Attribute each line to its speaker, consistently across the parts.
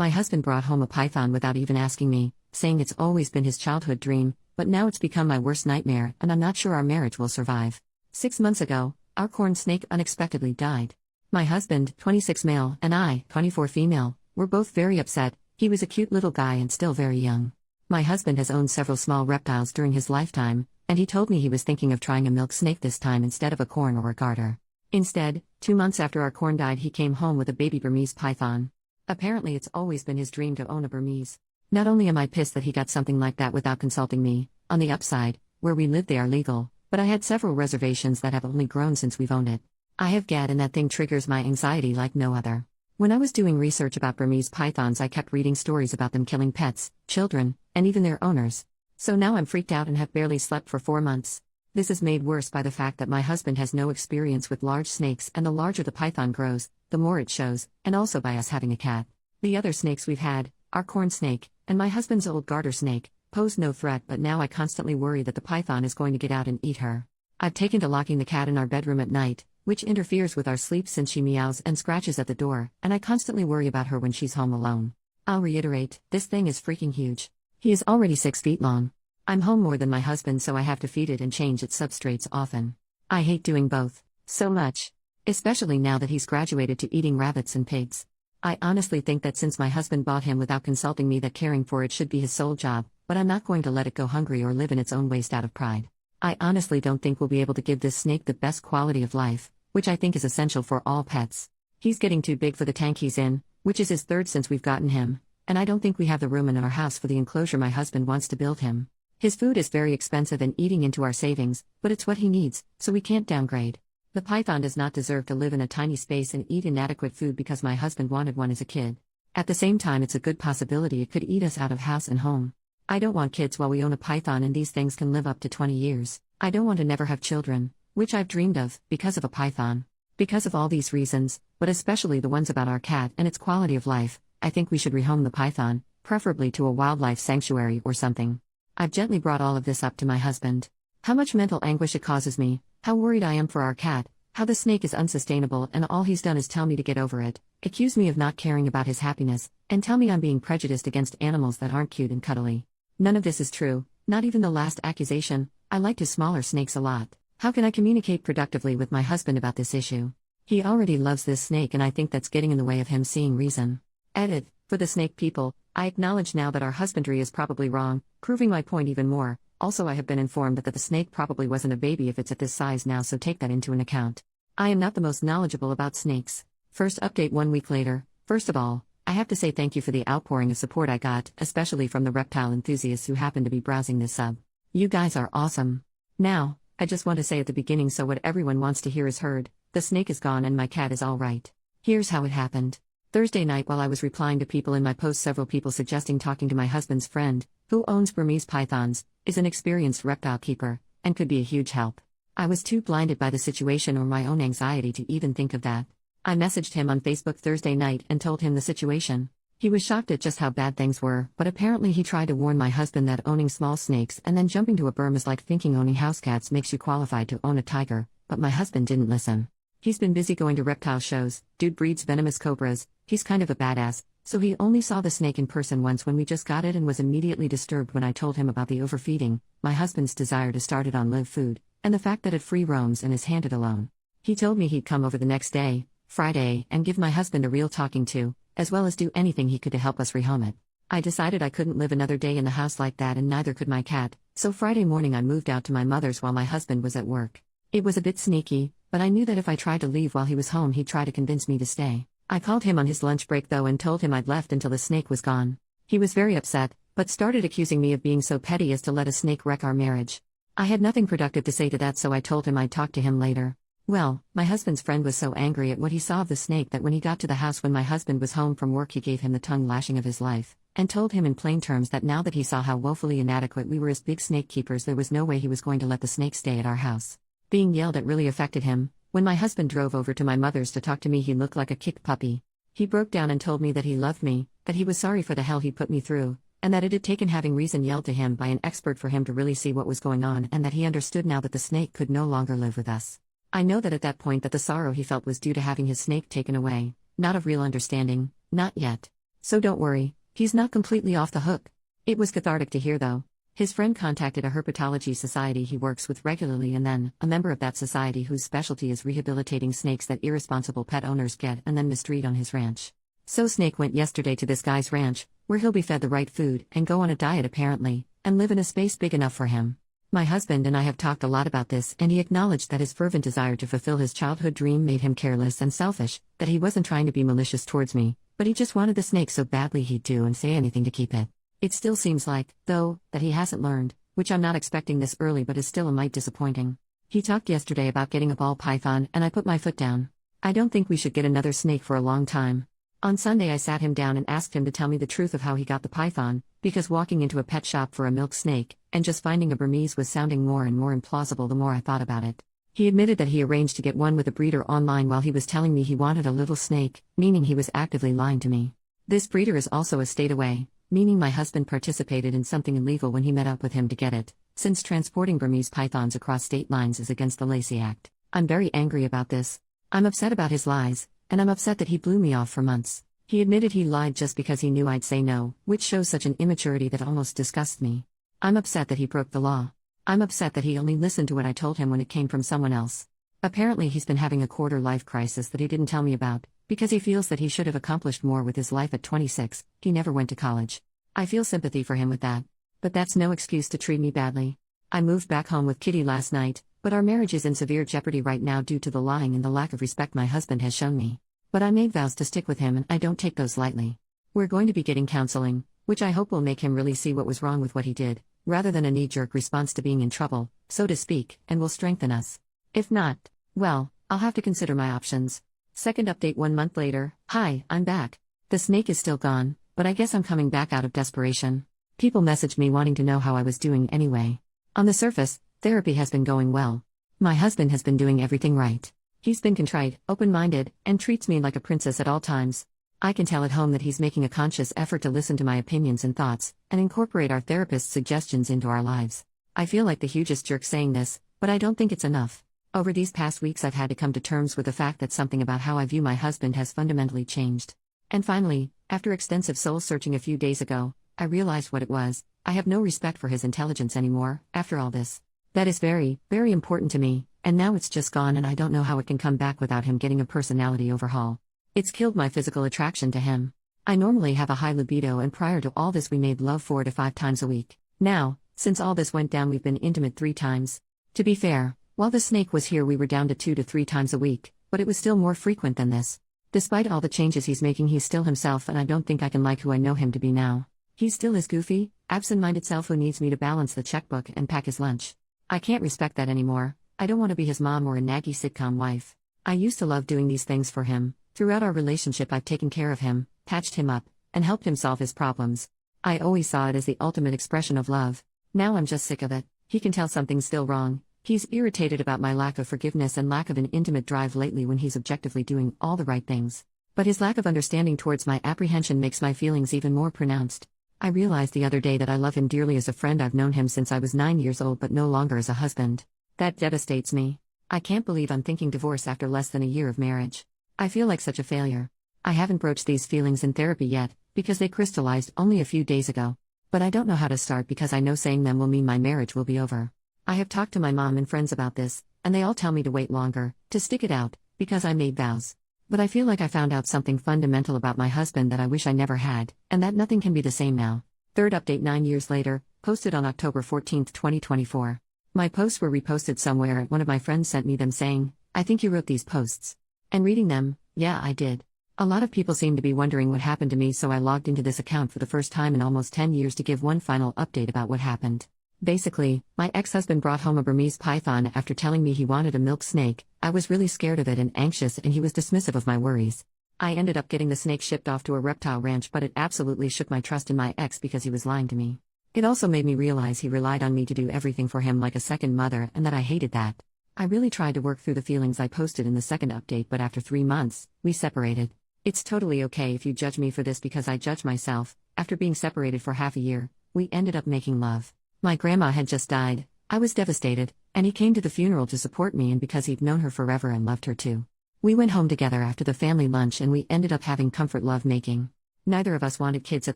Speaker 1: My husband brought home a python without even asking me, saying it's always been his childhood dream, but now it's become my worst nightmare and I'm not sure our marriage will survive. 6 months ago, our corn snake unexpectedly died. My husband, 26 male, and I, 24 female, were both very upset. He was a cute little guy and still very young. My husband has owned several small reptiles during his lifetime, and he told me he was thinking of trying a milk snake this time instead of a corn or a garter. Instead, 2 months after our corn died, he came home with a baby Burmese python. Apparently it's always been his dream to own a Burmese. Not only am I pissed that he got something like that without consulting me, on the upside, where we live they are legal, but I had several reservations that have only grown since we've owned it. I have GAD and that thing triggers my anxiety like no other. When I was doing research about Burmese pythons, I kept reading stories about them killing pets, children, and even their owners. So now I'm freaked out and have barely slept for 4 months. This is made worse by the fact that my husband has no experience with large snakes, and the larger the python grows, the more it shows, and also by us having a cat. The other snakes we've had, our corn snake, and my husband's old garter snake, pose no threat, but now I constantly worry that the python is going to get out and eat her. I've taken to locking the cat in our bedroom at night, which interferes with our sleep since she meows and scratches at the door, and I constantly worry about her when she's home alone. I'll reiterate, this thing is freaking huge. He is already 6 feet long. I'm home more than my husband, so I have to feed it and change its substrates often. I hate doing both so much, especially now that he's graduated to eating rabbits and pigs. I honestly think that since my husband bought him without consulting me, that caring for it should be his sole job, but I'm not going to let it go hungry or live in its own waste out of pride. I honestly don't think we'll be able to give this snake the best quality of life, which I think is essential for all pets. He's getting too big for the tank he's in, which is his third since we've gotten him, and I don't think we have the room in our house for the enclosure my husband wants to build him. His food is very expensive and eating into our savings, but it's what he needs, so we can't downgrade. The python does not deserve to live in a tiny space and eat inadequate food because my husband wanted one as a kid. At the same time, it's a good possibility it could eat us out of house and home. I don't want kids while we own a python, and these things can live up to 20 years. I don't want to never have children, which I've dreamed of, because of a python. Because of all these reasons, but especially the ones about our cat and its quality of life, I think we should rehome the python, preferably to a wildlife sanctuary or something. I've gently brought all of this up to my husband. How much mental anguish it causes me, how worried I am for our cat, how the snake is unsustainable, and all he's done is tell me to get over it, accuse me of not caring about his happiness, and tell me I'm being prejudiced against animals that aren't cute and cuddly. None of this is true, not even the last accusation. I like his smaller snakes a lot. How can I communicate productively with my husband about this issue? He already loves this snake, and I think that's getting in the way of him seeing reason. Edit. For the snake people, I acknowledge now that our husbandry is probably wrong, proving my point even more. Also, I have been informed that the snake probably wasn't a baby if it's at this size now, so take that into an account. I am not the most knowledgeable about snakes. First update 1 week later. First of all, I have to say thank you for the outpouring of support I got, especially from the reptile enthusiasts who happen to be browsing this sub. You guys are awesome. Now, I just want to say at the beginning, so what everyone wants to hear is heard. The snake is gone and my cat is all right. Here's how it happened. Thursday night, while I was replying to people in my post, several people suggesting talking to my husband's friend, who owns Burmese pythons, is an experienced reptile keeper, and could be a huge help. I was too blinded by the situation or my own anxiety to even think of that. I messaged him on Facebook Thursday night and told him the situation. He was shocked at just how bad things were, but apparently he tried to warn my husband that owning small snakes and then jumping to a Burm is like thinking owning house cats makes you qualified to own a tiger, but my husband didn't listen. He's been busy going to reptile shows. Dude breeds venomous cobras. He's kind of a badass, so he only saw the snake in person once when we just got it and was immediately disturbed when I told him about the overfeeding, my husband's desire to start it on live food, and the fact that it free roams and is handed alone. He told me he'd come over the next day, Friday, and give my husband a real talking to, as well as do anything he could to help us rehome it. I decided I couldn't live another day in the house like that, and neither could my cat, so Friday morning I moved out to my mother's while my husband was at work. It was a bit sneaky, but I knew that if I tried to leave while he was home he'd try to convince me to stay. I called him on his lunch break though and told him I'd left until the snake was gone. He was very upset, but started accusing me of being so petty as to let a snake wreck our marriage. I had nothing productive to say to that, so I told him I'd talk to him later. Well, my husband's friend was so angry at what he saw of the snake that when he got to the house when my husband was home from work, he gave him the tongue lashing of his life, and told him in plain terms that now that he saw how woefully inadequate we were as big snake keepers, there was no way he was going to let the snake stay at our house. Being yelled at really affected him. When my husband drove over to my mother's to talk to me, he looked like a kicked puppy. He broke down and told me that he loved me, that he was sorry for the hell he put me through, and that it had taken having reason yelled to him by an expert for him to really see what was going on, and that he understood now that the snake could no longer live with us. I know that at that point that the sorrow he felt was due to having his snake taken away, not of real understanding, not yet. So don't worry, he's not completely off the hook. It was cathartic to hear though. His friend contacted a herpetology society he works with regularly and then, a member of that society whose specialty is rehabilitating snakes that irresponsible pet owners get and then mistreat on his ranch. So Snake went yesterday to this guy's ranch, where he'll be fed the right food and go on a diet apparently, and live in a space big enough for him. My husband and I have talked a lot about this and he acknowledged that his fervent desire to fulfill his childhood dream made him careless and selfish, that he wasn't trying to be malicious towards me, but he just wanted the snake so badly he'd do and say anything to keep it. It still seems like, though, that he hasn't learned, which I'm not expecting this early but is still a mite disappointing. He talked yesterday about getting a ball python and I put my foot down. I don't think we should get another snake for a long time. On Sunday I sat him down and asked him to tell me the truth of how he got the python, because walking into a pet shop for a milk snake, and just finding a Burmese was sounding more and more implausible the more I thought about it. He admitted that he arranged to get one with a breeder online while he was telling me he wanted a little snake, meaning he was actively lying to me. This breeder is also a state away, meaning my husband participated in something illegal when he met up with him to get it, since transporting Burmese pythons across state lines is against the Lacey Act. I'm very angry about this. I'm upset about his lies, and I'm upset that he blew me off for months. He admitted he lied just because he knew I'd say no, which shows such an immaturity that almost disgusts me. I'm upset that he broke the law. I'm upset that he only listened to what I told him when it came from someone else. Apparently he's been having a quarter-life crisis that he didn't tell me about, because he feels that he should have accomplished more with his life at 26, he never went to college. I feel sympathy for him with that. But that's no excuse to treat me badly. I moved back home with Kitty last night, but our marriage is in severe jeopardy right now due to the lying and the lack of respect my husband has shown me. But I made vows to stick with him and I don't take those lightly. We're going to be getting counseling, which I hope will make him really see what was wrong with what he did, rather than a knee-jerk response to being in trouble, so to speak, and will strengthen us. If not, well, I'll have to consider my options. Second update 1 month later. Hi, I'm back. The snake is still gone, but I guess I'm coming back out of desperation. People messaged me wanting to know how I was doing anyway. On the surface, therapy has been going well. My husband has been doing everything right. He's been contrite, open-minded, and treats me like a princess at all times. I can tell at home that he's making a conscious effort to listen to my opinions and thoughts, and incorporate our therapist's suggestions into our lives. I feel like the hugest jerk saying this, but I don't think it's enough. Over these past weeks I've had to come to terms with the fact that something about how I view my husband has fundamentally changed. And finally, after extensive soul-searching a few days ago, I realized what it was. I have no respect for his intelligence anymore, after all this. That is very, very important to me. And now it's just gone and I don't know how it can come back without him getting a personality overhaul. It's killed my physical attraction to him. I normally have a high libido and prior to all this we made love 4 to 5 times a week. Now, since all this went down we've been intimate 3 times. To be fair, while the snake was here we were down to 2 to 3 times a week, but it was still more frequent than this. Despite all the changes he's making he's still himself and I don't think I can like who I know him to be now. He's still his goofy, absent-minded self who needs me to balance the checkbook and pack his lunch. I can't respect that anymore. I don't want to be his mom or a naggy sitcom wife. I used to love doing these things for him. Throughout our relationship I've taken care of him, patched him up, and helped him solve his problems. I always saw it as the ultimate expression of love. Now I'm just sick of it. He can tell something's still wrong. He's irritated about my lack of forgiveness and lack of an intimate drive lately when he's objectively doing all the right things. But his lack of understanding towards my apprehension makes my feelings even more pronounced. I realized the other day that I love him dearly as a friend. I've known him since I was 9 years old but no longer as a husband. That devastates me. I can't believe I'm thinking divorce after less than a year of marriage. I feel like such a failure. I haven't broached these feelings in therapy yet, because they crystallized only a few days ago. But I don't know how to start because I know saying them will mean my marriage will be over. I have talked to my mom and friends about this, and they all tell me to wait longer, to stick it out, because I made vows. But I feel like I found out something fundamental about my husband that I wish I never had, and that nothing can be the same now. Third update 9 years later, posted on October 14, 2024. My posts were reposted somewhere and one of my friends sent me them saying, "I think you wrote these posts." And reading them, yeah, I did. A lot of people seem to be wondering what happened to me, so I logged into this account for the first time in almost 10 years to give one final update about what happened. Basically, my ex-husband brought home a Burmese python after telling me he wanted a milk snake. I was really scared of it and anxious, and he was dismissive of my worries. I ended up getting the snake shipped off to a reptile ranch, but it absolutely shook my trust in my ex because he was lying to me. It also made me realize he relied on me to do everything for him like a second mother, and that I hated that. I really tried to work through the feelings I posted in the second update, but after 3 months, we separated. It's totally okay if you judge me for this because I judge myself. After being separated for half a year, we ended up making love. My grandma had just died. I was devastated, and he came to the funeral to support me, and because he'd known her forever and loved her too. We went home together after the family lunch and we ended up having comfort love making. Neither of us wanted kids at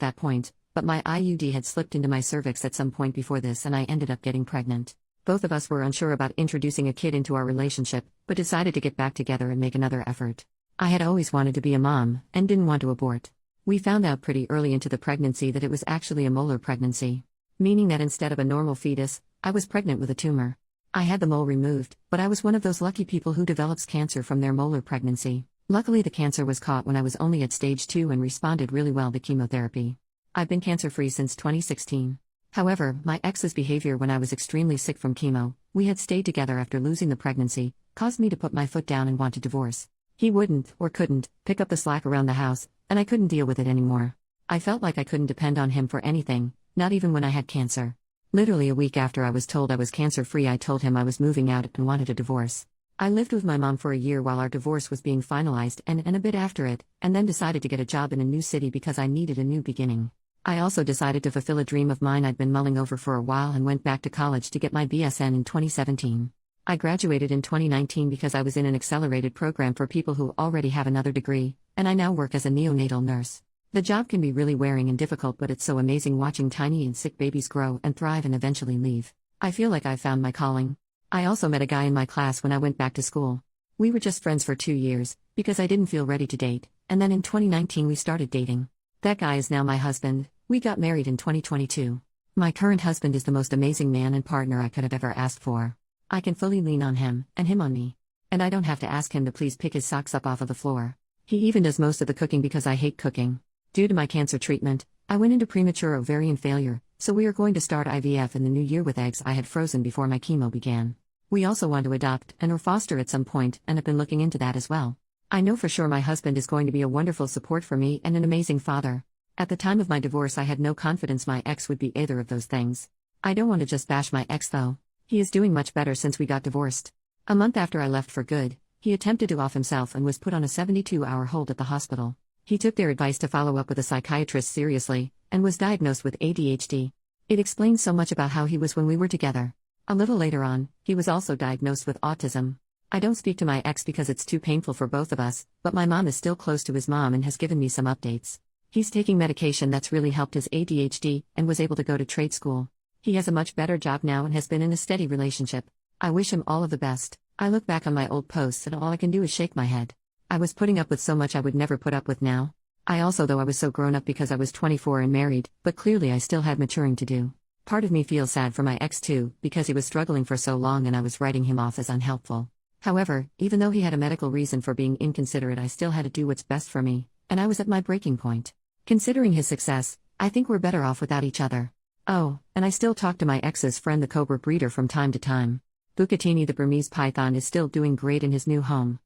Speaker 1: that point, but my IUD had slipped into my cervix at some point before this and I ended up getting pregnant. Both of us were unsure about introducing a kid into our relationship, but decided to get back together and make another effort. I had always wanted to be a mom, and didn't want to abort. We found out pretty early into the pregnancy that it was actually a molar pregnancy. Meaning that instead of a normal fetus, I was pregnant with a tumor. I had the mole removed, but I was one of those lucky people who develops cancer from their molar pregnancy. Luckily the cancer was caught when I was only at stage 2 and responded really well to chemotherapy. I've been cancer-free since 2016. However, my ex's behavior when I was extremely sick from chemo, we had stayed together after losing the pregnancy, caused me to put my foot down and want to divorce. He wouldn't, or couldn't, pick up the slack around the house, and I couldn't deal with it anymore. I felt like I couldn't depend on him for anything, not even when I had cancer. Literally a week after I was told I was cancer-free, I told him I was moving out and wanted a divorce. I lived with my mom for a year while our divorce was being finalized and a bit after it, and then decided to get a job in a new city because I needed a new beginning. I also decided to fulfill a dream of mine I'd been mulling over for a while and went back to college to get my BSN in 2017. I graduated in 2019 because I was in an accelerated program for people who already have another degree, and I now work as a neonatal nurse. The job can be really wearing and difficult, but it's so amazing watching tiny and sick babies grow and thrive and eventually leave. I feel like I've found my calling. I also met a guy in my class when I went back to school. We were just friends for 2 years, because I didn't feel ready to date, and then in 2019 we started dating. That guy is now my husband. We got married in 2022. My current husband is the most amazing man and partner I could have ever asked for. I can fully lean on him, and him on me. And I don't have to ask him to please pick his socks up off of the floor. He even does most of the cooking because I hate cooking. Due to my cancer treatment, I went into premature ovarian failure, so we are going to start IVF in the new year with eggs I had frozen before my chemo began. We also want to adopt and or foster at some point and have been looking into that as well. I know for sure my husband is going to be a wonderful support for me and an amazing father. At the time of my divorce I had no confidence my ex would be either of those things. I don't want to just bash my ex though. He is doing much better since we got divorced. A month after I left for good, he attempted to off himself and was put on a 72-hour hold at the hospital. He took their advice to follow up with a psychiatrist seriously, and was diagnosed with ADHD. It explains so much about how he was when we were together. A little later on, he was also diagnosed with autism. I don't speak to my ex because it's too painful for both of us, but my mom is still close to his mom and has given me some updates. He's taking medication that's really helped his ADHD, and was able to go to trade school. He has a much better job now and has been in a steady relationship. I wish him all of the best. I look back on my old posts and all I can do is shake my head. I was putting up with so much I would never put up with now. I was so grown up because I was 24 and married, but clearly I still had maturing to do. Part of me feels sad for my ex too, because he was struggling for so long and I was writing him off as unhelpful. However, even though he had a medical reason for being inconsiderate, I still had to do what's best for me, and I was at my breaking point. Considering his success, I think we're better off without each other. Oh, and I still talk to my ex's friend the cobra breeder from time to time. Bucatini the Burmese python is still doing great in his new home.